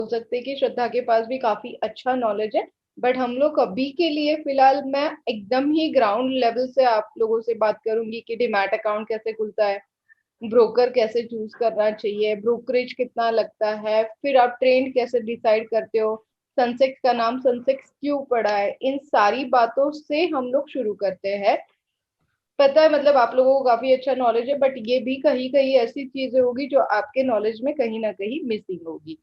हो सकता है कि श्रद्धा के पास भी काफी अच्छा नॉलेज है, बट हम लोग अभी के लिए फिलहाल मैं एकदम ही ग्राउंड लेवल से आप लोगों से बात करूंगी कि डीमैट अकाउंट कैसे खुलता है, ब्रोकर कैसे चूज करना चाहिए, ब्रोकरेज कितना लगता है, फिर आप ट्रेंड कैसे डिसाइड करते हो, सनसेक्स का नाम सनसेक्स क्यों पड़ा है, इन सारी बातों से हम लोग शुरू करते हैं। पता है मतलब आप लोगों को काफी अच्छा नॉलेज है, बट ये भी कहीं कहीं ऐसी चीजें होगी जो आपके नॉलेज में कहीं ना कहीं मिसिंग होगी।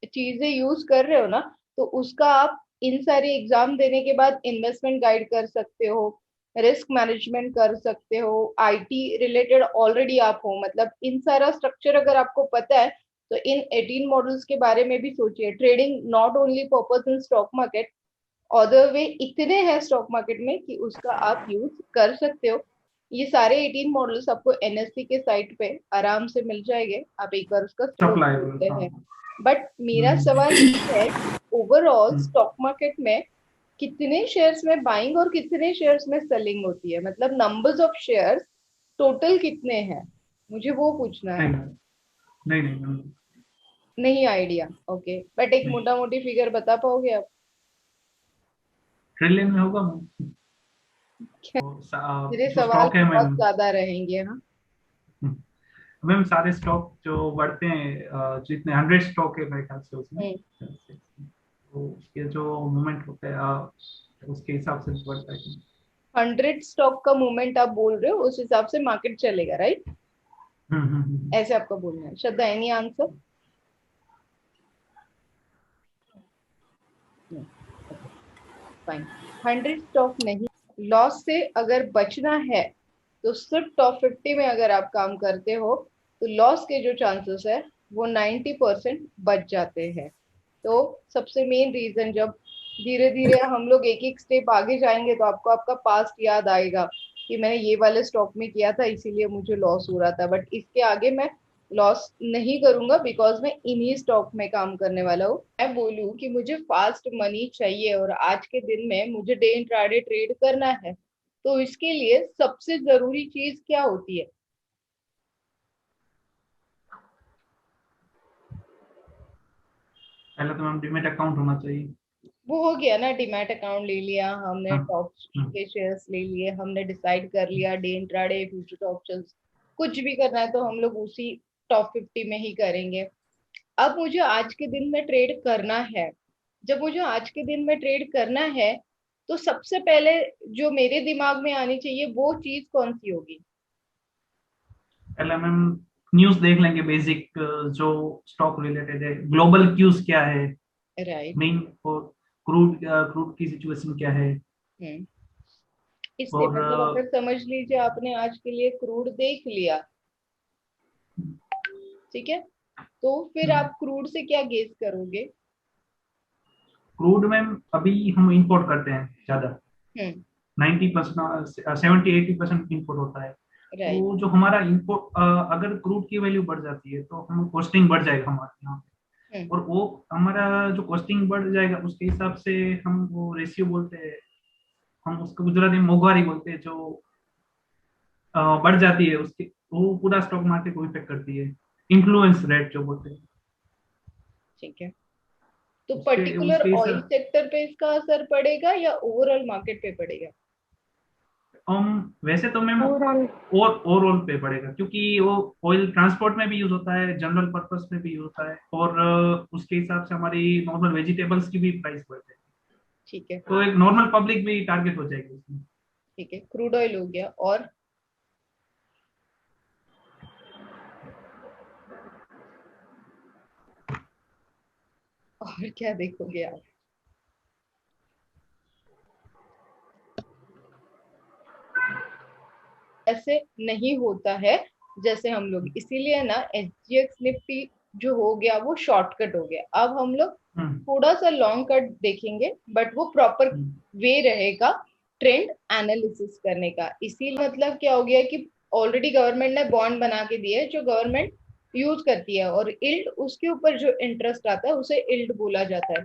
चीजें यूज कर रहे हो ना, तो उसका आप इन सारे एग्जाम देने के बाद इन्वेस्टमेंट गाइड कर सकते हो, रिस्क मैनेजमेंट कर सकते हो, आईटी रिलेटेड ऑलरेडी आप हो, मतलब इन सारा स्ट्रक्चर अगर आपको पता है तो इन 18 मॉडल्स के बारे में भी सोचिए। Trading not only purpose in stock market, other way इतने हैं स्टॉक मार्केट में कि उसका आप यूज कर सकते हो। ये सारे 18 मॉडल्स आपको एनएससी के साइट पे आराम से मिल जाएंगे, आप एक बार उसका स्लो सप्लाई करते हाँ। हैं। बट मेरा हम्म, सवाल ये है कि ओवरऑल हम्म। स्टॉक मार्केट में कितने शेयर्स में बाइंग और कितने शेयर्स में सेलिंग होती है, मतलब नंबर्स ऑफ शेयर्स टोटल कितने हैं, मुझे वो पूछना नहीं है। नहीं नहीं नहीं नहीं आइडिया, ओके, बट एक नहीं। मोटा मोटी फिगर बता पाओगे आप? ट्रिलियन में होगा। मेरे जो सवाल स्टॉक है बहुत मैम। ज्यादा रहेंगे हाँ। मैम सारे स्टॉक जो बढ़ते हैं, जितने 100 स्टॉक है मेरे ख्याल से उसमें, हम्म। तो उसके जो मूवमेंट होते हैं, उसके हिसाब से बढ़ता है। 100 स्टॉक का मूवमेंट आप बोल रहे हो, उस हिसाब से मार्केट चलेगा, राइट? हम्म। ऐसे आपका बोलना है। श्रद्धा, एनी आंसर? फाइन। 100 स्टॉक नहीं, लॉस से अगर बचना है तो सिर्फ टॉप 50 में अगर आप काम करते हो तो लॉस के जो चांसेस है वो 90% बच जाते हैं। तो सबसे मेन रीजन, जब धीरे धीरे हम लोग एक एक स्टेप आगे जाएंगे तो आपको आपका पास्ट याद आएगा कि मैंने ये वाले स्टॉक में किया था इसीलिए मुझे लॉस हो रहा था, बट इसके आगे मैं लॉस नहीं करूंगा बिकॉज मैं इन्हीं स्टॉक में काम करने वाला हूँ। मैं बोलूँ कि मुझे फास्ट मनी चाहिए और आज के दिन में मुझे डे इंट्राडे ट्रेड करना है, तो इसके लिए सबसे जरूरी चीज क्या होती है? पहले तो मैम डीमेट अकाउंट होना चाहिए। वो हो गया ना, डीमैट अकाउंट ले लिया हमने, हाँ। टॉप हम्म, के शेयर्स ले लिए हमने, डिसाइड कर लिया डे इंट्राडे फ्यूचर ऑप्शंस, कुछ भी करना है तो हम लोग उसी टॉप 50 में ही करेंगे। अब मुझे आज के दिन में ट्रेड करना है, जब मुझे आज के दिन में ट्रेड करना है तो सबसे पहले जो मेरे दिमाग में आनी चाहिए वो चीज कौन सी होगी? पहले मैम न्यूज़ देख लेंगे, बेसिक जो स्टॉक रिलेटेड है, ग्लोबल क्यूज क्या है, राइट। मेन, और क्रूड क्रूड की सिचुएशन क्या है। हम्म। इससे और मतलब अगर समझ लीजिए आपने आज के लिए क्रूड देख लिया, ठीक है, तो फिर आप क्रूड से क्या गेस करोगे? क्रूड में अभी हम इंपोर्ट करते हैं ज्यादा। हम्म। 90%, 70-80% इंपोर्ट होता है। राइट। तो जो हमारा इंपोर्ट, अगर क्रूड की वैल्यू बढ़ जाती है तो हम कॉस्टिंग बढ़ जाएगा हमारे यहाँ पे। हम्म। और वो हमारा जो कॉस्टिंग बढ़ जाएगा उसके हिसाब से हम वो रेशियो बोलते हैं, हम उसको गुजराती में मोघवारी बोलते हैं, जो बढ़ जाती है उसकी, वो पूरा स्टॉक मार्केट को इफेक्ट करती है। इन्फ्लुएंस रेट जो बोलते हैं, ठीक है, तो उसके पर्टिकुलर उसके ऑयल हिसाब। सेक्टर पे इसका असर पड़ेगा या ओवरऑल मार्केट पे पड़ेगा? हम वैसे तो मैम ओवरऑल। और ओवरऑल पे पड़ेगा, क्योंकि वो ऑयल ट्रांसपोर्ट में भी यूज होता है, जनरल पर्पस में भी यूज होता है, और उसके हिसाब से हमारी नॉर्मल वेजिटेबल्स की भी प्राइस बढ़ जाएगी। ठीक है। तो एक नॉर्मल पब्लिक भी टारगेट हो जाएगी उसमें। ठीक है, क्रूड ऑयल हो गया, और क्या देखोगे आप? ऐसे नहीं होता है जैसे हम लोग, इसीलिए ना एसजीएक्स निफ्टी जो हो गया वो शॉर्टकट हो गया। अब हम लोग हम्म, थोड़ा सा लॉन्ग कट देखेंगे बट वो प्रॉपर हम्म, वे रहेगा ट्रेंड एनालिसिस करने का। इसी मतलब क्या हो गया कि ऑलरेडी गवर्नमेंट ने बॉन्ड बना के दिए जो गवर्नमेंट यूज करती है, और इल्ड उसके ऊपर जो इंटरेस्ट आता है उसे इल्ड बोला जाता है।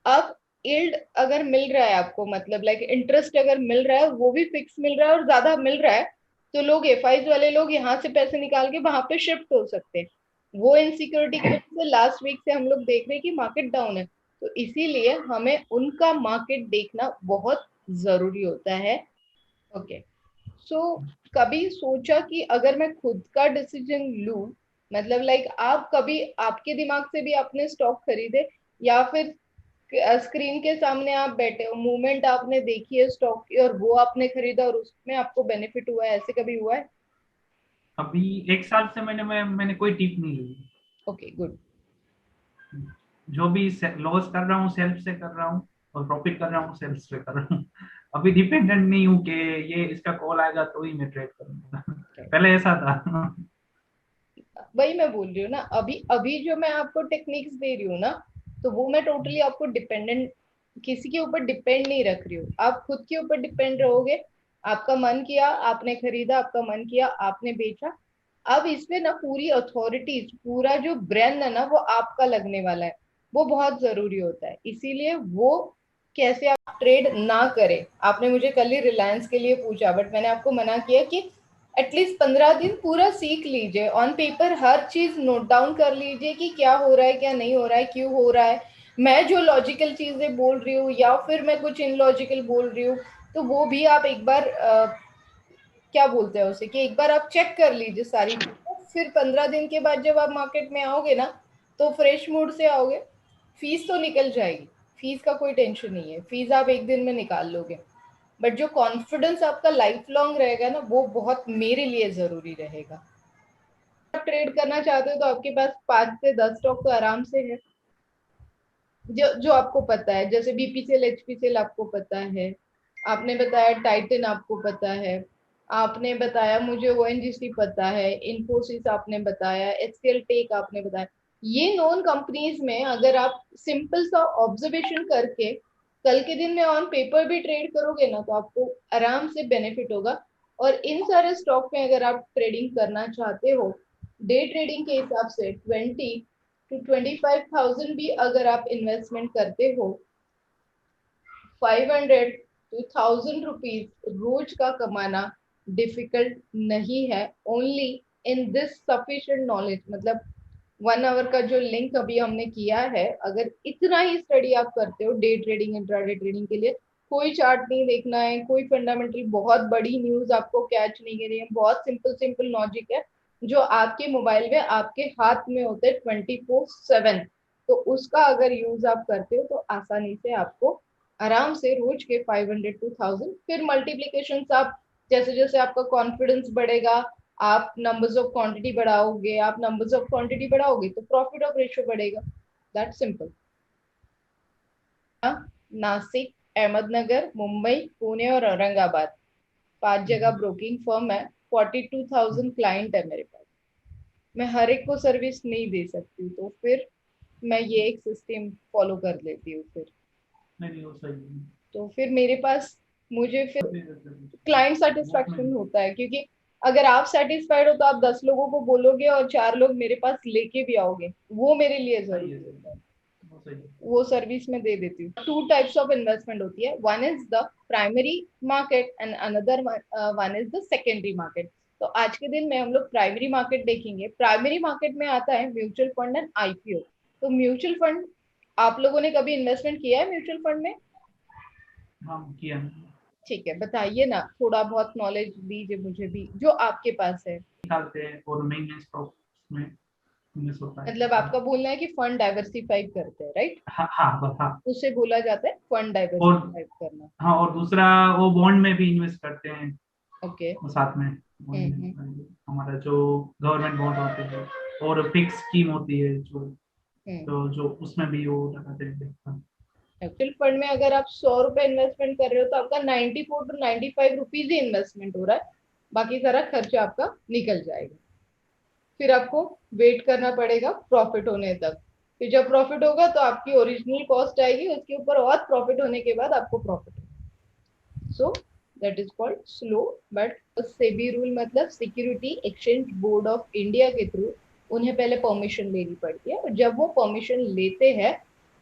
अब इल्ड अगर मिल रहा है आपको, मतलब लाइक इंटरेस्ट अगर मिल रहा है और वो भी फिक्स मिल रहा है और ज्यादा मिल रहा है, तो लोग एफआईज वाले लोग यहाँ से पैसे निकाल के वहां पे शिफ्ट हो सकते हैं। वो इनसिक्योरिटी की वजह से लास्ट वीक से हम लोग देख रहे हैं कि मार्केट डाउन है, तो इसीलिए हमें उनका मार्केट देखना बहुत जरूरी होता है। ओके, सो कभी सोचा कि अगर मैं खुद का डिसीजन लूं, मतलब लाइक आप कभी आपके दिमाग से भी आपने स्टॉक खरीदे, या फिर स्क्रीन के सामने आप बैठे हो, मूवमेंट आपने देखी है स्टॉक की और वो आपने खरीदा और उसमें आपको बेनिफिट हुआ है, ऐसे कभी हुआ है? अभी 1 साल से मैंने कोई टिप नहीं ली। Okay, good. जो भी लॉस कर रहा हूँ सेल्फ से कर रहा हूँ, और प्रॉफिट कर रहा हूँ सेल्फ से कर रहा हूँ। अभी डिपेंडेंट नहीं हूँ कि ये इसका कॉल आएगा तो ही मैं ट्रेड करूंगा। पहले ऐसा था। वही मैं बोल रही हूँ ना, अभी अभी जो मैं आपको टेक्निक्स दे रही हूँ ना, तो वो मैं टोटली आपको डिपेंडेंट, किसी के ऊपर डिपेंड नहीं रख रही हूँ, आप खुद के ऊपर डिपेंड रहोगे। आपका मन किया आपने खरीदा, आपका मन किया आपने बेचा। अब इसमें ना पूरी अथॉरिटीज, पूरा जो ब्रेन है ना, वो आपका लगने वाला है। वो बहुत जरूरी होता है, इसीलिए वो कैसे आप ट्रेड ना करें। आपने मुझे कल ही रिलायंस के लिए पूछा, बट मैंने आपको मना किया कि एटलीस्ट 15 दिन पूरा सीख लीजिए, ऑन पेपर हर चीज नोट डाउन कर लीजिए कि क्या हो रहा है, क्या नहीं हो रहा है, क्यों हो रहा है। मैं जो लॉजिकल चीजें बोल रही हूँ या फिर मैं कुछ इनलॉजिकल बोल रही हूँ, तो वो भी आप एक बार क्या बोलते हैं उसे, कि एक बार आप चेक कर लीजिए सारी चीजें। फिर 15 दिन के बाद जब आप मार्केट में आओगे ना, तो फ्रेश मूड से आओगे। फीस तो निकल जाएगी, फीस का कोई टेंशन नहीं है, फीस आप एक दिन में निकाल लोगे। बट जो कॉन्फिडेंस आपका लाइफ लॉन्ग रहेगा ना, वो बहुत मेरे लिए जरूरी रहेगा। आप ट्रेड करना चाहते हो तो आपके पास 5 से 10 स्टॉक तो आराम से है, जो जो आपको पता है, जैसे बीपीसीएल एचपीसीएल आपको पता है, आपने बताया टाइटन आपको पता है, आपने बताया मुझे ओएनजीसी पता है, इन्फोसिस आपने बताया, एचसीएल टेक आपने बताया। ये नॉन कंपनीज में अगर आप सिंपल सा ऑब्जर्वेशन करके कल के दिन में ऑन पेपर भी ट्रेड करोगे ना, तो आपको आराम से बेनिफिट होगा। और इन सारे स्टॉक में अगर आप ट्रेडिंग करना चाहते हो, डे ट्रेडिंग के हिसाब से 20 to 25,000 भी अगर आप इन्वेस्टमेंट करते हो, 500 to 1,000 रुपीज रोज का कमाना डिफिकल्ट नहीं है। Only in this sufficient knowledge, मतलब 1 आवर का जो लिंक अभी हमने किया है, अगर इतना ही स्टडी आप करते हो डे ट्रेडिंग इंट्राडे ट्रेडिंग के लिए, कोई चार्ट नहीं देखना है, कोई फंडामेंटल बहुत बड़ी न्यूज आपको कैच नहीं करनी है, बहुत सिंपल सिंपल लॉजिक है जो आपके मोबाइल में आपके हाथ में होते हैं 24/7। तो उसका अगर यूज आप करते हो तो आसानी से आपको आराम से रोज के 500 to 1,000, फिर मल्टीप्लीकेशन आप जैसे जैसे आपका कॉन्फिडेंस बढ़ेगा, आप नंबर्स ऑफ क्वांटिटी बढ़ाओगे, आप नंबर्स ऑफ क्वांटिटी बढ़ाओगे तो प्रॉफिट ऑफ रेशियो बढ़ेगा। That simple. नासिक, अहमदनगर, मुंबई, पुणे और औरंगाबाद, 5 जगह ब्रोकिंग फर्म है। 42,000 क्लाइंट है मेरे पास। मैं हर एक को सर्विस नहीं दे सकती, तो फिर मैं ये एक सिस्टम फॉलो कर लेती हूँ फिर। नहीं वो सही है। तो फिर मेरे पास, मुझे फिर अभी क्लाइंट बहुत में सेटिस्फेक्शन होता है, क्योंकि अगर आप सेटिस्फाइड हो तो आप 10 लोगों को बोलोगे और 4 लोग मेरे पास लेके भी आओगे, वो मेरे लिए सही जरूरी है, सही होता है। है, वो सही है। वो सर्विस में दे देती हूँ। 2 टाइप्स ऑफ इन्वेस्टमेंट होती है, one is the primary market and another one is the secondary market. तो आज के दिन में हम लोग प्राइमरी मार्केट देखेंगे। प्राइमरी मार्केट में आता है म्यूचुअल फंड एंड आईपीओ। तो म्यूचुअल फंड, आप लोगों ने कभी इन्वेस्टमेंट किया है म्यूचुअल फंड में? हाँ किया। ठीक है, बताइए ना, थोड़ा बहुत नॉलेज दीजिए मुझे भी जो आपके पास है। निकालते हैं और नई स्टॉक में इन्वेस्ट होता है मतलब पैसा। आपका बोलना है कि फंड डाइवर्सिफाई करते हैं, राइट? हाँ हाँ बस हाँ। उसे बोला जाता है फंड और डाइवर्सिफाई करना। हाँ, और दूसरा वो बॉन्ड में भी इन्वेस्ट करते हैं। ओके। वो साथ में बॉन्ड हम्म। में हमारा जो गवर्नमेंट बॉन्ड होते हैं, और फिक्स स्कीम होती है जो, हम्म। तो जो उसमें भी वो लगाते हैं। म्यूचुअल फंड में अगर आप 100 रुपए इन्वेस्टमेंट कर रहे हो तो आपका 94 to 95 रुपीज ही इन्वेस्टमेंट हो रहा है, बाकी सारा खर्चा आपका निकल जाएगा। फिर आपको वेट करना पड़ेगा प्रॉफिट होने तक। फिर जब प्रॉफिट होगा तो आपकी ओरिजिनल कॉस्ट आएगी, उसके ऊपर और प्रॉफिट होने के बाद आपको प्रॉफिट होगा। So that is called slow. But SEBI rule, मतलब security exchange board of India के थ्रू उन्हें पहले परमिशन लेनी पड़ती है, और जब वो परमिशन लेते हैं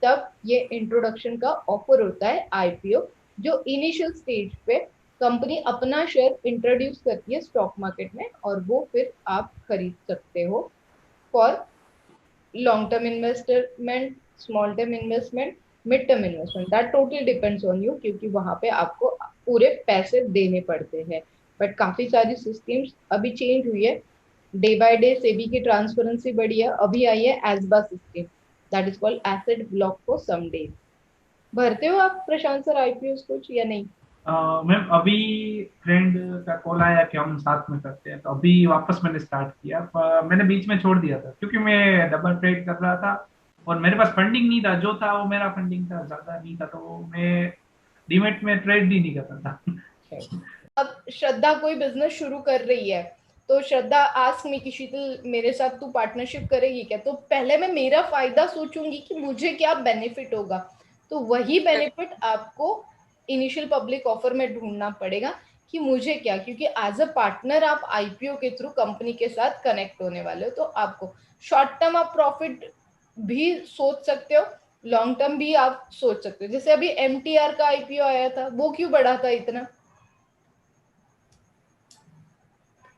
तब ये इंट्रोडक्शन का ऑफर होता है आईपीओ, जो इनिशियल स्टेज पे कंपनी अपना शेयर इंट्रोड्यूस करती है स्टॉक मार्केट में, और वो फिर आप खरीद सकते हो for long term investment, small term investment, mid term investment, that totally depends on you, क्योंकि वहां पे आपको पूरे पैसे देने पड़ते हैं। बट काफी सारी सिस्टम्स अभी चेंज हुई है, डे बाय डे सेबी की ट्रांसपेरेंसी बढ़ी है, अभी आई है ASBA system, that is called asset block for some days. भरते हो आप प्रशांत सर आईपीओ कुछ या नहीं? मैम अभी फ्रेंड का कॉल आया कि हम साथ में करते हैं, तो अभी वापस मैंने स्टार्ट किया। मैंने बीच में छोड़ दिया था क्योंकि मैं डबल ट्रेड कर रहा था और मेरे पास फंडिंग नहीं था, जो था वो मेरा फंडिंग था, ज्यादा नहीं था, तो मैं डीमेट में ट्रेड भी नहीं करता था। अब श्रद्धा कोई बिजनेस शुरू कर रही है, तो श्रद्धा आस्क मी कि शीतल मेरे साथ तू पार्टनरशिप करेगी क्या, तो पहले मैं मेरा फायदा सोचूंगी कि मुझे क्या बेनिफिट होगा, तो वही बेनिफिट आपको इनिशियल पब्लिक ऑफर में ढूंढना पड़ेगा कि मुझे क्या, क्योंकि एज अ पार्टनर आप आईपीओ के थ्रू कंपनी के साथ कनेक्ट होने वाले हो, तो आपको शॉर्ट टर्म आप प्रॉफिट भी सोच सकते हो, लॉन्ग टर्म भी आप सोच सकते हो। जैसे अभी एमटीआर का आईपीओ आया था, वो क्यों बढ़ा था इतना,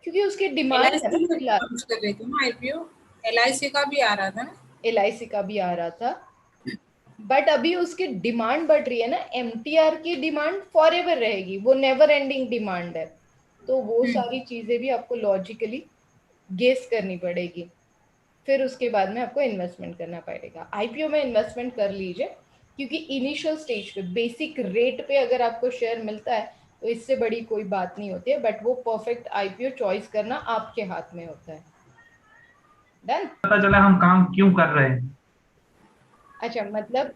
क्योंकि उसकी डिमांड है ना एलआईसी फिलहाल। लॉन्च कर रही थी ना आईपीओ, एलआईसी का भी आ रहा था ना, एलआईसी का भी आ रहा था, बट अभी उसकी डिमांड बढ़ रही है ना, एमटीआर की डिमांड फॉर एवर रहेगी, वो नेवर एंडिंग डिमांड है, तो वो सारी चीजें भी आपको लॉजिकली गेस करनी पड़ेगी, फिर उसके बाद में आपको इन्वेस्टमेंट करना पड़ेगा। आईपीओ में इन्वेस्टमेंट कर लीजिए, क्योंकि इनिशियल स्टेज पे बेसिक रेट पे अगर आपको शेयर मिलता है तो इससे बड़ी कोई बात नहीं होती है, बट वो परफेक्ट आईपीओ चॉइस करना आपके हाथ में होता है। डन। पता चला हम काम क्यों कर रहे हैं। अच्छा, मतलब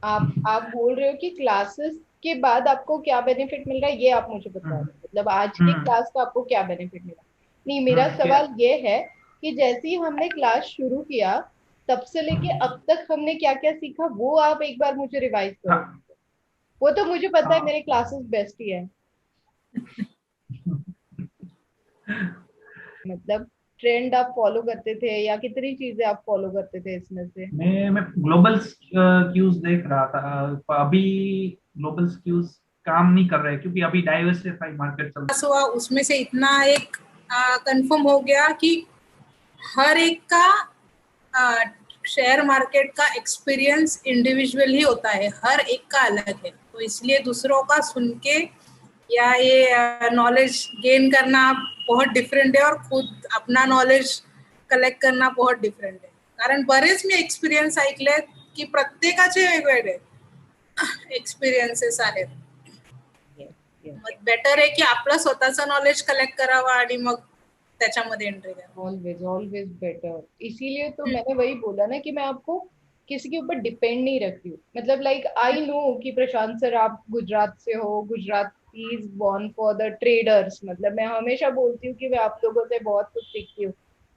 आप बोल रहे हो कि क्लासेस के बाद आपको क्या बेनिफिट मिल रहा है, ये आप मुझे बता रहे हम्म। हो, मतलब आज की हम्म। क्लास का आपको क्या बेनिफिट मिला। नहीं, मेरा क्या? सवाल ये है कि जैसे ही हमने क्लास शुरू किया तब से लेके अब तक हमने क्या क्या सीखा, वो आप एक बार मुझे रिवाइज करो। हाँ। वो तो मुझे पता है, हाँ। मेरे क्लासेस बेस्ट ही है, मतलब ट्रेंड आप फॉलो करते थे या कितनी चीजें आप फॉलो करते थे इसमें से? मैं ग्लोबल क्यूज देख रहा था। अभी ग्लोबल क्यूज काम नहीं कर रहे क्योंकि अभी डाइवर्सिफाई मार्केट चल रहा हुआ उसमें से इतना एक कंफर्म हो गया कि हर एक का शेयर मार्केट का एक्सपीरियंस इंडिविजुअल ही होता है, हर एक का अलग है, तो इसलिए दूसरों का सुन के या ये नॉलेज गेन करना बहुत डिफरेंट है और खुद अपना नॉलेज कलेक्ट करना बहुत डिफरेंट आहे. कारण बरेच मी एक्सपिरियन्स ऐकले की प्रत्येकाचे वेगवेगळे एक्सपिरियन्सेस आहेत. यस, यस, मग बेटर आहे की आपलं स्वतःचं नॉलेज कलेक्ट करावं आणि मग त्याच्यामध्ये एंट्री करावं. ऑलवेज ऑलवेज बेटर, इसीलिए तो मैंने वही बोला ना कि मैं आपको किसी के ऊपर डिपेंड नहीं रखती हूँ, मतलब लाइक आई नो कि प्रशांत सर आप गुजरात से हो, Gujarat is born for the traders, मतलब मैं हमेशा बोलती हूँ कि मैं आप लोगों से बहुत कुछ सीखती हूँ,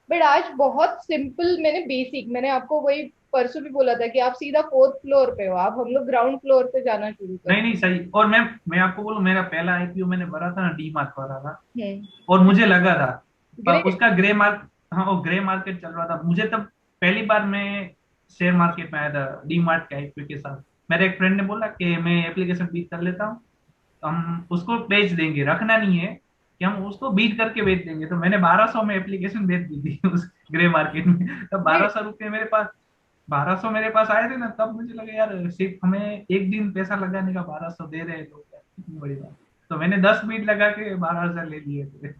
बट आज बहुत सिंपल मैंने बेसिक, मैंने आपको वही परसों भी बोला था कि आप सीधा फोर्थ फ्लोर पे हो, आप हम लोग ग्राउंड फ्लोर पे जाना शुरू नहीं करो। नहीं सही। और मैं आपको बोलूं, मेरा पहला आईपीओ मैंने भरा था ना, डी मार्क भरा था। हम्म। और मुझे लगा था ग्रेट। उसका ग्रे मार्क, हाँ वो ग्रे मार्केट चल रहा था। मुझे तब पहली बार मैं शेयर मार्केट में आया था डी मार्ट के आईपीओ के साथ। मेरे एक फ्रेंड ने बोला कि मैं एप्लीकेशन बीट कर लेता हूँ, हम उसको बेच देंगे, रखना नहीं है, कि हम उसको बीट करके बेच देंगे। तो मैंने 1200 में एप्लीकेशन बेच दी थी उस ग्रे मार्केट में। तब ग्रेट। 1200 रुपये मेरे पास, 1200 मेरे पास आए थे ना, तब मुझे लगा यार सिर्फ हमें एक दिन पैसा लगाने का 1200 दे रहे हैं लोग, यार कितनी बड़ी बात। तो मैंने 10 बीट लगा के 12,000 ले लिए थे।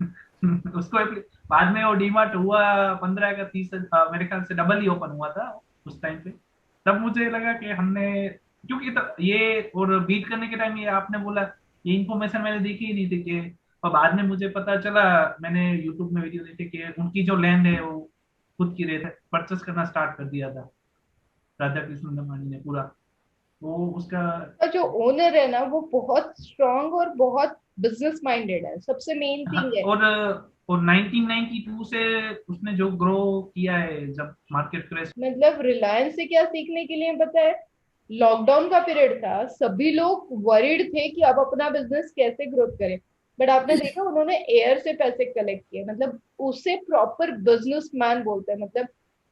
उसको बाद में वो डीमार्ट हुआ 15 का 30, मेरे ख्याल से डबल ही ओपन हुआ था उस टाइम पे। तब मुझे लगा कि हमने, क्योंकि तो ये और बीट करने के टाइम ये आपने बोला, ये इन्फॉर्मेशन मैंने देखी ही नहीं थी कि, और बाद में मुझे पता चला, मैंने यूट्यूब में वीडियो देखे कि उनकी जो लैंड है वो खुद की रेत है, परचेस करना स्टार्ट कर दिया था राधा कृष्ण दमानी ने पूरा, वो उसका। का जो ओनर है ना वो बहुत स्ट्रांग और बहुत बिजनेस माइंडेड है, सबसे मेन हाँ, थिंग है। और 1992 से उसने जो ग्रो किया है जब मार्केट क्रैश। मतलब रिलायंस से क्या सीखने के लिए पता है, लॉकडाउन का पीरियड था, सभी लोग वरीड थे कि अब अपना बिजनेस कैसे ग्रोथ करें, बट आपने देखा उन्होंने एयर से पैसे कलेक्ट किए, मतलब उसे प्रॉपर बिजनेस मैन बोलते हैं, मतलब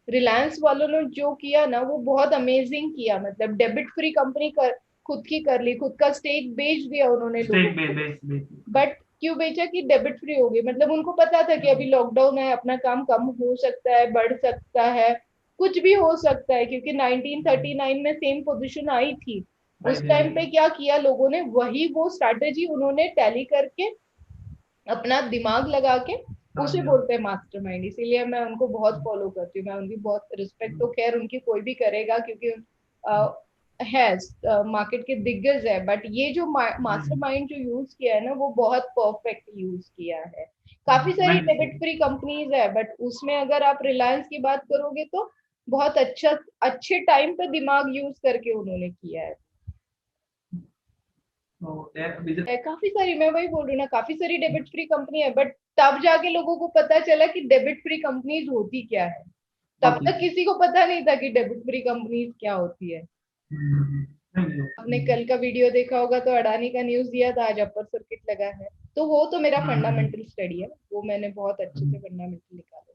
रिलायंस वालों ने जो किया ना वो बहुत अमेजिंग किया, मतलब डेबिट फ्री कंपनी कर खुद की कर ली, खुद का स्टेक बेच दिया उन्होंने लोगों स्टेक को। बेच बेच। बट क्यों बेचा कि डेबिट फ्री हो गई, मतलब उनको पता था कि अभी लॉकडाउन है, अपना काम कम हो सकता है, बढ़ सकता है, कुछ भी हो सकता है, क्योंकि 1939 में सेम पोजीशन आई थी। उस टाइम पे क्या किया लोगों ने, वही वो स्ट्रैटेजी उन्होंने टैली करके अपना दिमाग लगा के, उसे बोलते हैं मास्टरमाइंड। इसीलिए मैं उनको बहुत फॉलो करती हूँ, मैं उनकी बहुत रिस्पेक्ट, तो खैर उनकी कोई भी करेगा क्योंकि है मार्केट के दिग्गज है, बट ये जो मास्टरमाइंड जो यूज किया है ना, वो बहुत परफेक्ट यूज किया है। काफी सारी डेबिट फ्री कंपनीज है, बट उसमें अगर आप रिलायंस की बात करोगे तो बहुत अच्छा, अच्छे टाइम पे दिमाग यूज करके उन्होंने किया है। काफी सारी, मैं वही बोल रही हूँ ना, काफी सारी डेबिट फ्री कंपनी है, बट तब जाके लोगों को पता चला कि डेबिट फ्री कंपनीज होती क्या है। तब तक किसी को पता नहीं था कि डेबिट फ्री कंपनीज क्या होती है। आपने कल का वीडियो देखा होगा तो अडानी का न्यूज दिया था, आज अपर सर्किट लगा है, तो वो तो मेरा फंडामेंटल स्टडी है, वो मैंने बहुत अच्छे से फंडामेंटल निकाला।